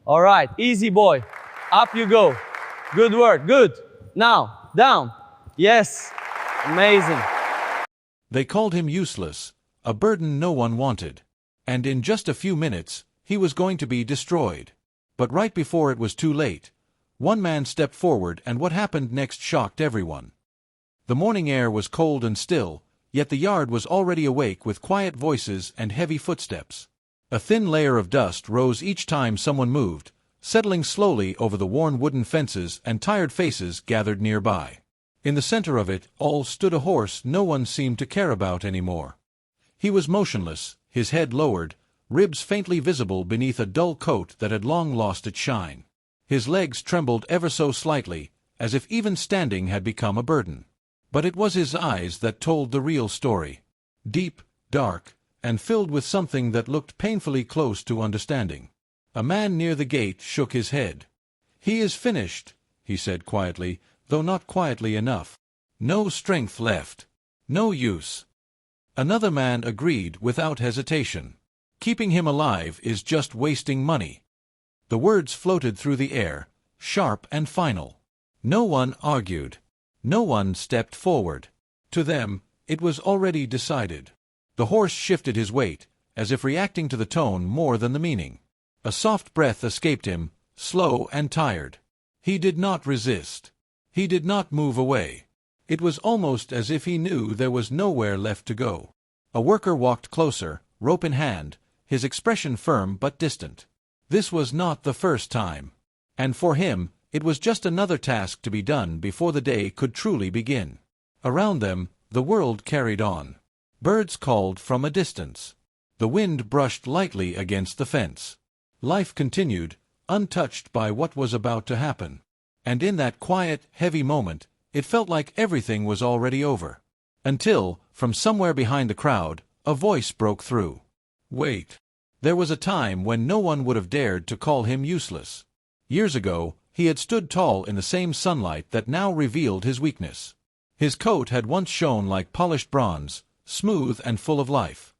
All right, easy boy. Up you go. Good work, good. Now, down. Yes, amazing. They called him useless, a burden no one wanted. And in just a few minutes, he was going to be destroyed. But right before it was too late, one man stepped forward, and what happened next shocked everyone. The morning air was cold and still, yet the yard was already awake with quiet voices and heavy footsteps. A thin layer of dust rose each time someone moved, settling slowly over the worn wooden fences and tired faces gathered nearby. In the center of it all stood a horse no one seemed to care about anymore. He was motionless, his head lowered, ribs faintly visible beneath a dull coat that had long lost its shine. His legs trembled ever so slightly, as if even standing had become a burden. But it was his eyes that told the real story. Deep, dark, and filled with something that looked painfully close to understanding. A man near the gate shook his head. "He is finished," he said quietly, though not quietly enough. "No strength left. No use." Another man agreed without hesitation. "Keeping him alive is just wasting money." The words floated through the air, sharp and final. No one argued. No one stepped forward. To them, it was already decided. The horse shifted his weight, as if reacting to the tone more than the meaning. A soft breath escaped him, slow and tired. He did not resist. He did not move away. It was almost as if he knew there was nowhere left to go. A worker walked closer, rope in hand, his expression firm but distant. This was not the first time. And for him, it was just another task to be done before the day could truly begin. Around them, the world carried on. Birds called from a distance. The wind brushed lightly against the fence. Life continued, untouched by what was about to happen. And in that quiet, heavy moment, it felt like everything was already over. Until, from somewhere behind the crowd, a voice broke through. Wait. There was a time when no one would have dared to call him useless. Years ago, he had stood tall in the same sunlight that now revealed his weakness. His coat had once shone like polished bronze, smooth and full of life.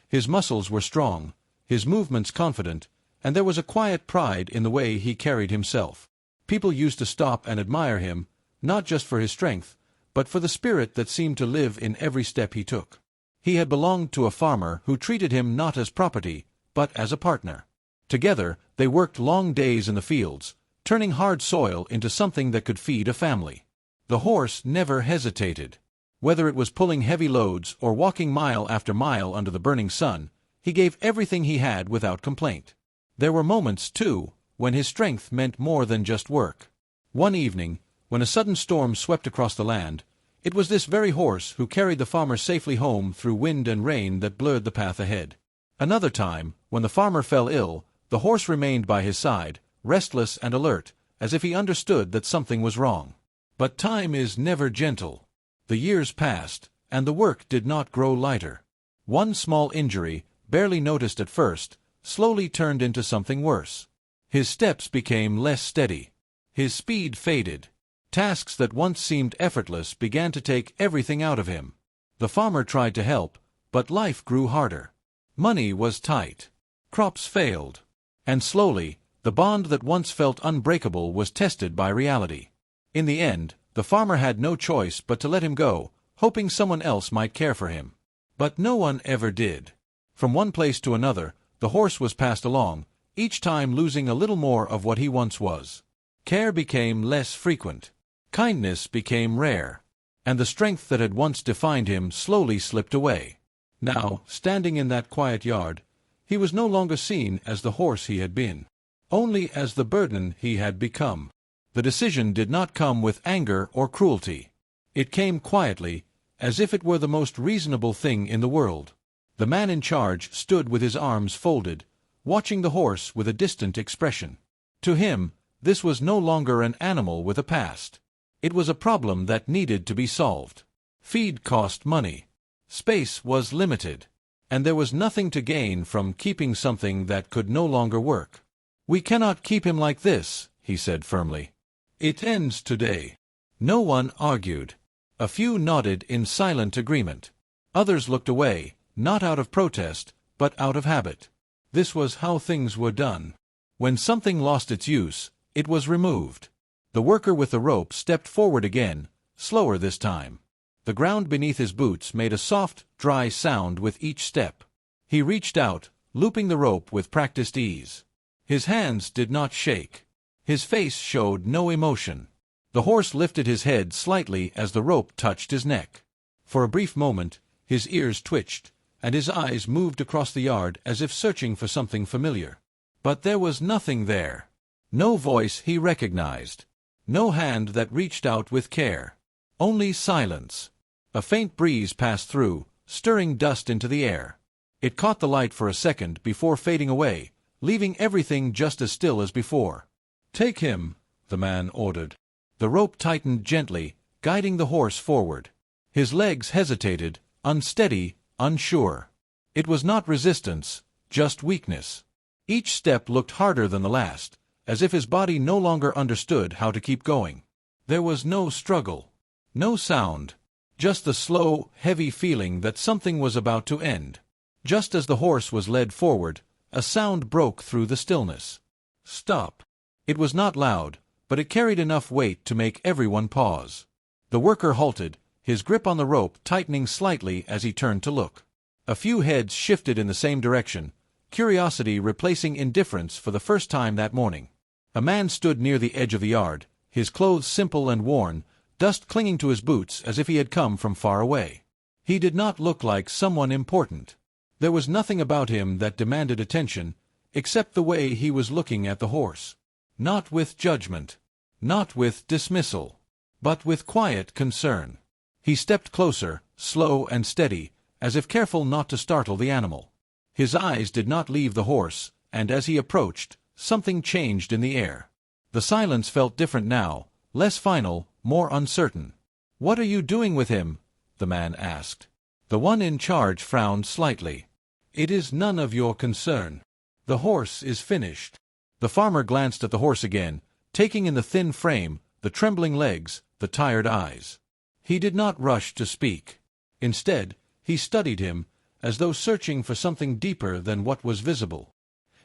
His muscles were strong, his movements confident, and there was a quiet pride in the way he carried himself. People used to stop and admire him, not just for his strength, but for the spirit that seemed to live in every step he took. He had belonged to a farmer who treated him not as property, but as a partner. Together, they worked long days in the fields, turning hard soil into something that could feed a family. The horse never hesitated. Whether it was pulling heavy loads or walking mile after mile under the burning sun, he gave everything he had without complaint. There were moments, too, when his strength meant more than just work. One evening, when a sudden storm swept across the land, it was this very horse who carried the farmer safely home through wind and rain that blurred the path ahead. Another time, when the farmer fell ill, the horse remained by his side, restless and alert, as if he understood that something was wrong. But time is never gentle. The years passed, and the work did not grow lighter. One small injury, barely noticed at first, slowly turned into something worse. His steps became less steady. His speed faded. Tasks that once seemed effortless began to take everything out of him. The farmer tried to help, but life grew harder. Money was tight. Crops failed. And slowly, the bond that once felt unbreakable was tested by reality. In the end, the farmer had no choice but to let him go, hoping someone else might care for him. But no one ever did. From one place to another, the horse was passed along, each time losing a little more of what he once was. Care became less frequent. Kindness became rare. And the strength that had once defined him slowly slipped away. Now, standing in that quiet yard, he was no longer seen as the horse he had been, only as the burden he had become. The decision did not come with anger or cruelty. It came quietly, as if it were the most reasonable thing in the world. The man in charge stood with his arms folded, watching the horse with a distant expression. To him, this was no longer an animal with a past. It was a problem that needed to be solved. Feed cost money. Space was limited. And there was nothing to gain from keeping something that could no longer work. "We cannot keep him like this," he said firmly. "It ends today." No one argued. A few nodded in silent agreement. Others looked away, not out of protest, but out of habit. This was how things were done. When something lost its use, it was removed. The worker with the rope stepped forward again, slower this time. The ground beneath his boots made a soft, dry sound with each step. He reached out, looping the rope with practiced ease. His hands did not shake. His face showed no emotion. The horse lifted his head slightly as the rope touched his neck. For a brief moment, his ears twitched, and his eyes moved across the yard as if searching for something familiar. But there was nothing there. No voice he recognized. No hand that reached out with care. Only silence. A faint breeze passed through, stirring dust into the air. It caught the light for a second before fading away, leaving everything just as still as before. "Take him," the man ordered. The rope tightened gently, guiding the horse forward. His legs hesitated, unsteady, unsure. It was not resistance, just weakness. Each step looked harder than the last, as if his body no longer understood how to keep going. There was no struggle, no sound, just the slow, heavy feeling that something was about to end. Just as the horse was led forward, a sound broke through the stillness. Stop. It was not loud, but it carried enough weight to make everyone pause. The worker halted, his grip on the rope tightening slightly as he turned to look. A few heads shifted in the same direction, curiosity replacing indifference for the first time that morning. A man stood near the edge of the yard, his clothes simple and worn, dust clinging to his boots as if he had come from far away. He did not look like someone important. There was nothing about him that demanded attention, except the way he was looking at the horse. Not with judgment, not with dismissal, but with quiet concern. He stepped closer, slow and steady, as if careful not to startle the animal. His eyes did not leave the horse, and as he approached, something changed in the air. The silence felt different now, less final, more uncertain. "What are you doing with him?" the man asked. The one in charge frowned slightly. "It is none of your concern. The horse is finished." The farmer glanced at the horse again, taking in the thin frame, the trembling legs, the tired eyes. He did not rush to speak. Instead, he studied him, as though searching for something deeper than what was visible.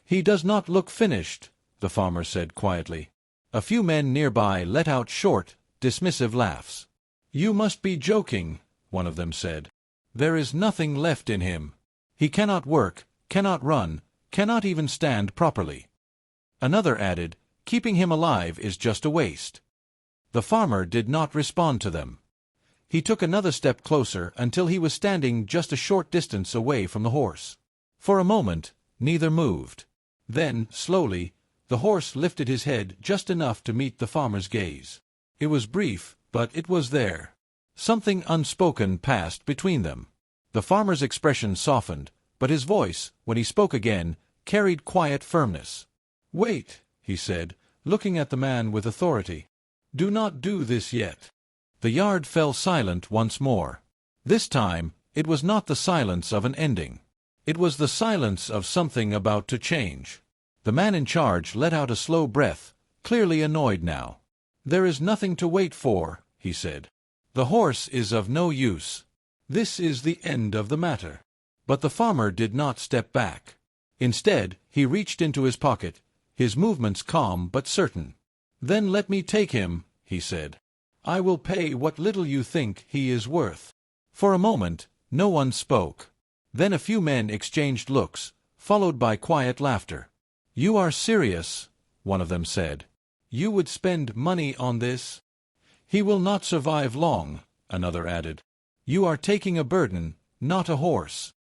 "He does not look finished," the farmer said quietly. A few men nearby let out short, dismissive laughs. "You must be joking," one of them said. "There is nothing left in him. He cannot work, cannot run, cannot even stand properly." Another added, "Keeping him alive is just a waste." The farmer did not respond to them. He took another step closer until he was standing just a short distance away from the horse. For a moment, neither moved. Then, slowly, the horse lifted his head just enough to meet the farmer's gaze. It was brief, but it was there. Something unspoken passed between them. The farmer's expression softened, but his voice, when he spoke again, carried quiet firmness. "Wait," he said, looking at the man with authority. "Do not do this yet." The yard fell silent once more. This time, it was not the silence of an ending. It was the silence of something about to change. The man in charge let out a slow breath, clearly annoyed now. "There is nothing to wait for," he said. "The horse is of no use. This is the end of the matter." But the farmer did not step back. Instead, he reached into his pocket, his movements calm but certain. "Then let me take him," he said. "I will pay what little you think he is worth." For a moment, no one spoke. Then a few men exchanged looks, followed by quiet laughter. "You are serious," one of them said. "You would spend money on this?" "He will not survive long," another added. "You are taking a burden, not a horse."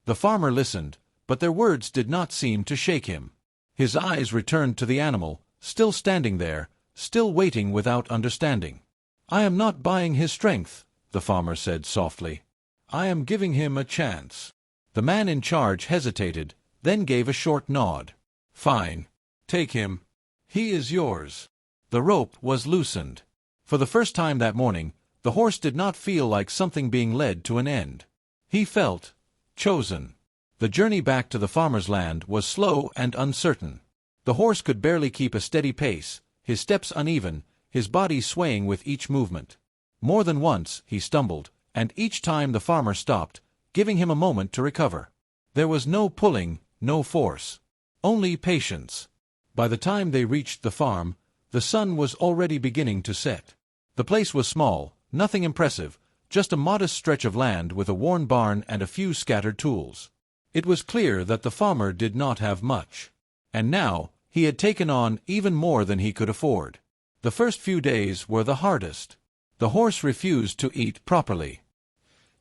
The farmer listened, but their words did not seem to shake him. His eyes returned to the animal, still standing there, still waiting without understanding. "I am not buying his strength," the farmer said softly. "I am giving him a chance." The man in charge hesitated, then gave a short nod. "Fine. Take him. He is yours." The rope was loosened. For the first time that morning, the horse did not feel like something being led to an end. He felt chosen. The journey back to the farmer's land was slow and uncertain. The horse could barely keep a steady pace, his steps uneven, his body swaying with each movement. More than once he stumbled, and each time the farmer stopped, giving him a moment to recover. There was no pulling, no force. Only patience. By the time they reached the farm, the sun was already beginning to set. The place was small, nothing impressive, just a modest stretch of land with a worn barn and a few scattered tools. It was clear that the farmer did not have much. And now, he had taken on even more than he could afford. The first few days were the hardest. The horse refused to eat properly.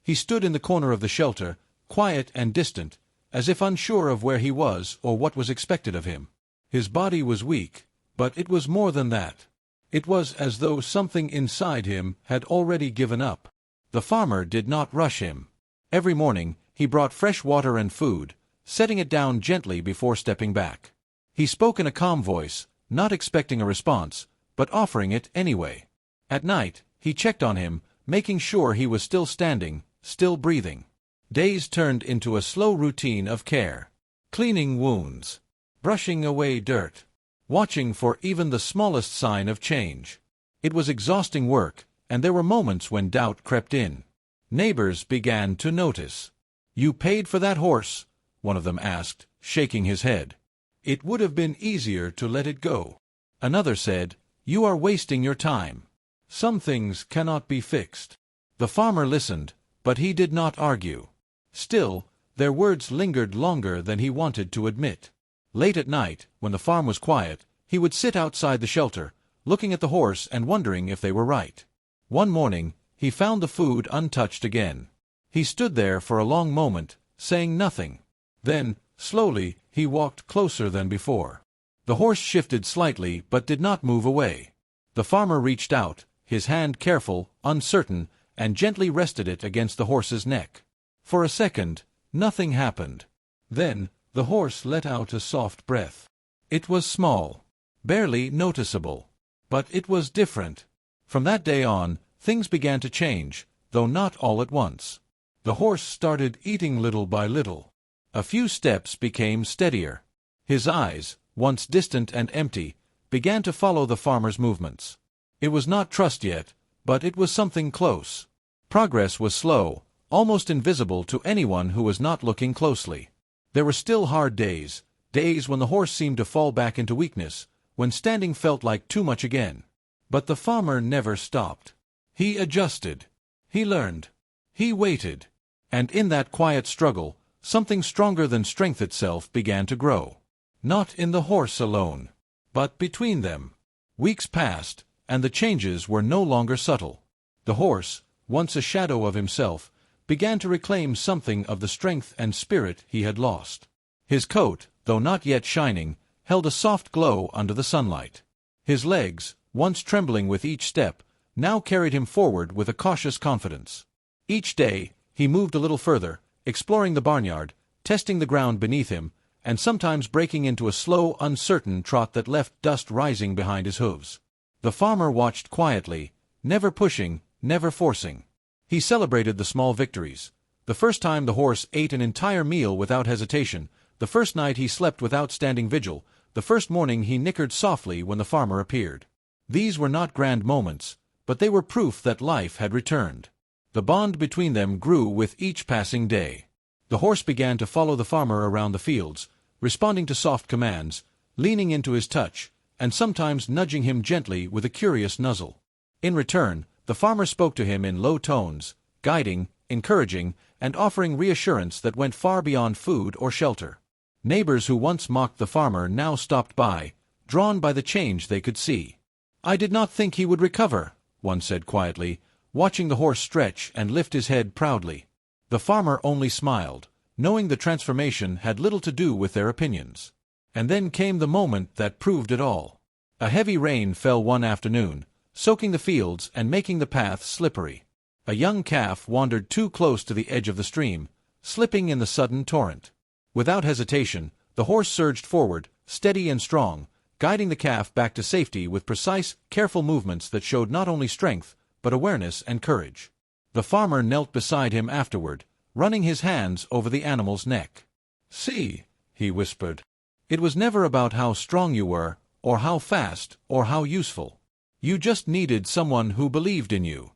He stood in the corner of the shelter, quiet and distant, as if unsure of where he was or what was expected of him. His body was weak, but it was more than that. It was as though something inside him had already given up. The farmer did not rush him. Every morning, he brought fresh water and food, setting it down gently before stepping back. He spoke in a calm voice, not expecting a response, but offering it anyway. At night, he checked on him, making sure he was still standing, still breathing. Days turned into a slow routine of care. Cleaning wounds, brushing away dirt, watching for even the smallest sign of change. It was exhausting work, and there were moments when doubt crept in. Neighbors began to notice. "You paid for that horse?" one of them asked, shaking his head. "It would have been easier to let it go." Another said, "You are wasting your time. Some things cannot be fixed." The farmer listened, but he did not argue. Still, their words lingered longer than he wanted to admit. Late at night, when the farm was quiet, he would sit outside the shelter, looking at the horse and wondering if they were right. One morning, he found the food untouched again. He stood there for a long moment, saying nothing. Then, slowly, he walked closer than before. The horse shifted slightly but did not move away. The farmer reached out, his hand careful, uncertain, and gently rested it against the horse's neck. For a second, nothing happened. Then, the horse let out a soft breath. It was small, barely noticeable, but it was different. From that day on, things began to change, though not all at once. The horse started eating little by little. A few steps became steadier. His eyes, once distant and empty, began to follow the farmer's movements. It was not trust yet, but it was something close. Progress was slow, almost invisible to anyone who was not looking closely. There were still hard days, days when the horse seemed to fall back into weakness, when standing felt like too much again. But the farmer never stopped. He adjusted. He learned. He waited. And in that quiet struggle, something stronger than strength itself began to grow. Not in the horse alone, but between them. Weeks passed, and the changes were no longer subtle. The horse, once a shadow of himself, began to reclaim something of the strength and spirit he had lost. His coat, though not yet shining, held a soft glow under the sunlight. His legs, once trembling with each step, now carried him forward with a cautious confidence. Each day, he moved a little further, exploring the barnyard, testing the ground beneath him, and sometimes breaking into a slow, uncertain trot that left dust rising behind his hooves. The farmer watched quietly, never pushing, never forcing. He celebrated the small victories. The first time the horse ate an entire meal without hesitation, the first night he slept without standing vigil, the first morning he nickered softly when the farmer appeared. These were not grand moments, but they were proof that life had returned. The bond between them grew with each passing day. The horse began to follow the farmer around the fields, responding to soft commands, leaning into his touch, and sometimes nudging him gently with a curious nuzzle. In return, the farmer spoke to him in low tones, guiding, encouraging, and offering reassurance that went far beyond food or shelter. Neighbors who once mocked the farmer now stopped by, drawn by the change they could see. "I did not think he would recover," one said quietly, watching the horse stretch and lift his head proudly. The farmer only smiled, knowing the transformation had little to do with their opinions. And then came the moment that proved it all. A heavy rain fell one afternoon, soaking the fields and making the path slippery. A young calf wandered too close to the edge of the stream, slipping in the sudden torrent. Without hesitation, the horse surged forward, steady and strong, guiding the calf back to safety with precise, careful movements that showed not only strength, but awareness and courage. The farmer knelt beside him afterward, running his hands over the animal's neck. "See," he whispered. "It was never about how strong you were, or how fast, or how useful. You just needed someone who believed in you."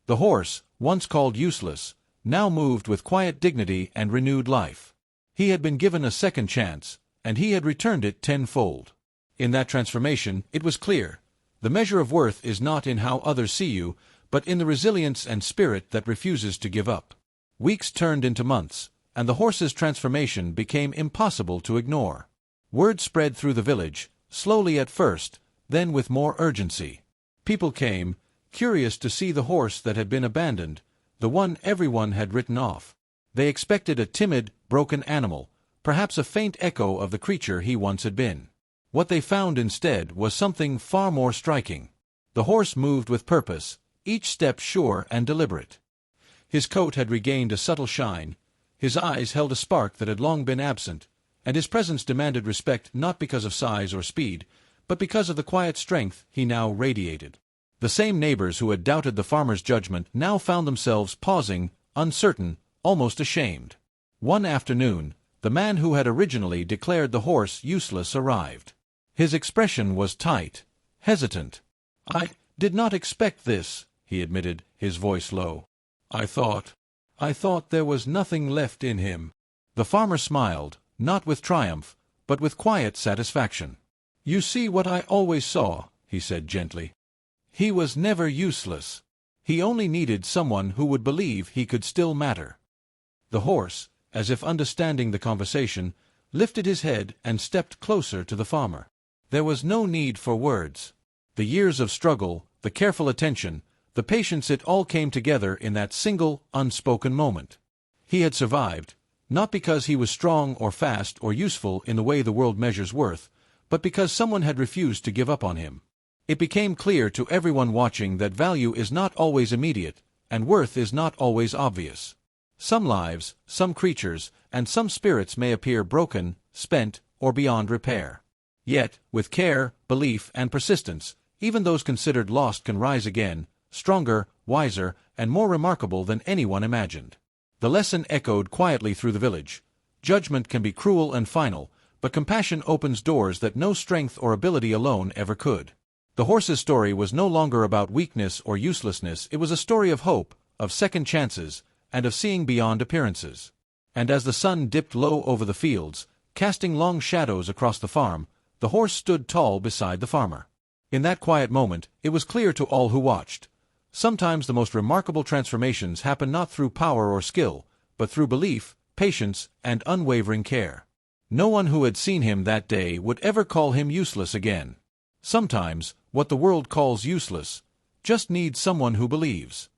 The horse, once called useless, now moved with quiet dignity and renewed life. He had been given a second chance, and he had returned it tenfold. In that transformation, it was clear. The measure of worth is not in how others see you, but in the resilience and spirit that refuses to give up. Weeks turned into months, and the horse's transformation became impossible to ignore. Word spread through the village, slowly at first, then with more urgency. People came, curious to see the horse that had been abandoned, the one everyone had written off. They expected a timid, broken animal, perhaps a faint echo of the creature he once had been. What they found instead was something far more striking. The horse moved with purpose, each step sure and deliberate. His coat had regained a subtle shine, his eyes held a spark that had long been absent, and his presence demanded respect not because of size or speed, but because of the quiet strength he now radiated. The same neighbors who had doubted the farmer's judgment now found themselves pausing, uncertain, almost ashamed. One afternoon, the man who had originally declared the horse useless arrived. His expression was tight, hesitant. "I did not expect this," he admitted, his voice low. I thought there was nothing left in him." The farmer smiled, not with triumph, but with quiet satisfaction. "You see what I always saw," he said gently. "He was never useless. He only needed someone who would believe he could still matter." The horse, as if understanding the conversation, lifted his head and stepped closer to the farmer. There was no need for words. The years of struggle, the careful attention, the patience, it all came together in that single, unspoken moment. He had survived, not because he was strong or fast or useful in the way the world measures worth, but because someone had refused to give up on him. It became clear to everyone watching that value is not always immediate, and worth is not always obvious. Some lives, some creatures, and some spirits may appear broken, spent, or beyond repair. Yet, with care, belief, and persistence, even those considered lost can rise again, stronger, wiser, and more remarkable than anyone imagined. The lesson echoed quietly through the village. Judgment can be cruel and final, but compassion opens doors that no strength or ability alone ever could. The horse's story was no longer about weakness or uselessness. It was a story of hope, of second chances, and of seeing beyond appearances. And as the sun dipped low over the fields, casting long shadows across the farm, the horse stood tall beside the farmer. In that quiet moment, it was clear to all who watched. Sometimes the most remarkable transformations happen not through power or skill, but through belief, patience, and unwavering care. No one who had seen him that day would ever call him useless again. Sometimes, what the world calls useless just needs someone who believes.